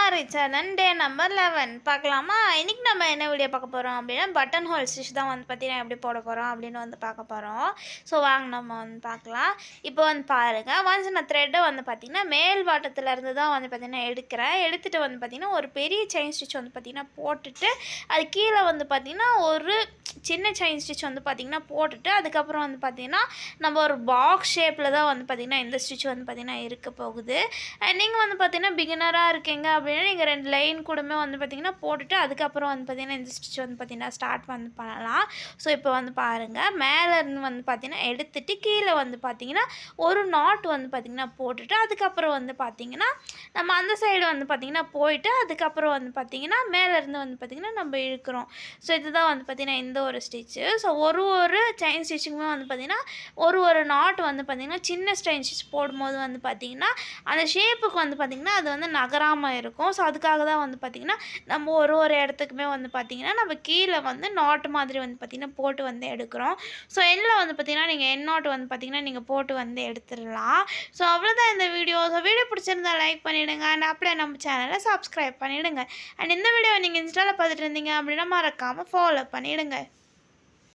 மாரிச்சரன் டே number 11 பார்க்கலாமா? இன்னைக்கு நம்ம என்ன வீடியோ பார்க்க போகிறோம் அப்படின்னா பட்டன் ஹோல் ஸ்டிச் தான் வந்து பார்த்தீங்கன்னா எப்படி போட போகிறோம் அப்படின்னு வந்து பார்க்க போகிறோம். ஸோ வாங்க நம்ம வந்து பார்க்கலாம். இப்போ வந்து பாருங்கள், ஒன்ஸ் நான் த்ரெட்டை வந்து பார்த்திங்கன்னா மேல் வாட்டத்துலேருந்து தான் வந்து பார்த்திங்கன்னா எடுத்துகிட்டு வந்து பார்த்திங்கன்னா ஒரு பெரிய செயின் ஸ்டிச் வந்து பார்த்திங்கன்னா போட்டுட்டு அது கீழே வந்து பார்த்திங்கன்னா ஒரு சின்ன செயின் ஸ்டிச் வந்து பார்த்திங்கன்னா போட்டுட்டு அதுக்கப்புறம் வந்து பார்த்திங்கன்னா நம்ம ஒரு பாக்ஸ் ஷேப்பில் தான் வந்து பார்த்திங்கன்னா இந்த ஸ்டிச் வந்து பார்த்திங்கன்னா இருக்க போகுது. நீங்கள் வந்து பார்த்திங்கன்னா பிகினராக இருக்கீங்க அப்படின்னா நீங்கள் 2 லைன் கூடமே வந்து பார்த்திங்கன்னா போட்டுட்டு அதுக்கப்புறம் வந்து பார்த்திங்கன்னா இந்த ஸ்டிச் வந்து பார்த்திங்கன்னா ஸ்டார்ட் வந்து பண்ணலாம். ஸோ இப்போ வந்து பாருங்கள், மேலேருந்து வந்து பார்த்திங்கன்னா எடுத்துகிட்டு கீழே வந்து பார்த்திங்கன்னா ஒரு நாட் வந்து பார்த்திங்கன்னா போட்டுட்டு அதுக்கப்புறம் வந்து பார்த்திங்கன்னா நம்ம அந்த சைடு வந்து பார்த்திங்கன்னா போயிட்டு அதுக்கப்புறம் வந்து பார்த்திங்கன்னா மேலேருந்து வந்து பார்த்திங்கன்னா நம்ம இழுக்கிறோம். ஸோ இதுதான் வந்து பார்த்திங்கன்னா இந்த ஒரு ஸ்டிச்சு. ஸோ ஒரு செயின் ஸ்டிச்சுக்குமே வந்து பார்த்திங்கன்னா ஒரு நாட் வந்து பார்த்திங்கன்னா சின்ன செயின் ஸ்டிச் போடும்போது வந்து பார்த்திங்கன்னா அந்த ஷேப்புக்கு வந்து பார்த்திங்கன்னா அது வந்து நகராமல் இருக்கும். ஸோ அதுக்காக தான் வந்து பார்த்திங்கன்னா நம்ம ஒரு இடத்துக்குமே வந்து பார்த்திங்கன்னா நம்ம கீழே வந்து நாட் மாதிரி வந்து பார்த்திங்கன்னா போட்டு வந்து எடுக்கிறோம். ஸோ எண்ணில் வந்து பார்த்திங்கன்னா நீங்கள் எண் நாட் வந்து பார்த்திங்கன்னா நீங்கள் போட்டு வந்து எடுத்துடலாம். ஸோ அவ்வளோதான் இந்த வீடியோ. ஸோ வீடியோ பிடிச்சிருந்தா லைக் பண்ணிவிடுங்க அண்ட் அப்படியே நம்ம சேனலை சப்ஸ்கிரைப் பண்ணிவிடுங்க. அண்ட் இந்த வீடியோவை நீங்கள் இன்ஸ்டாவில் பார்த்துட்டு இருந்தீங்க அப்படின்னா மறக்காமல் ஃபாலோ பண்ணிவிடுங்க.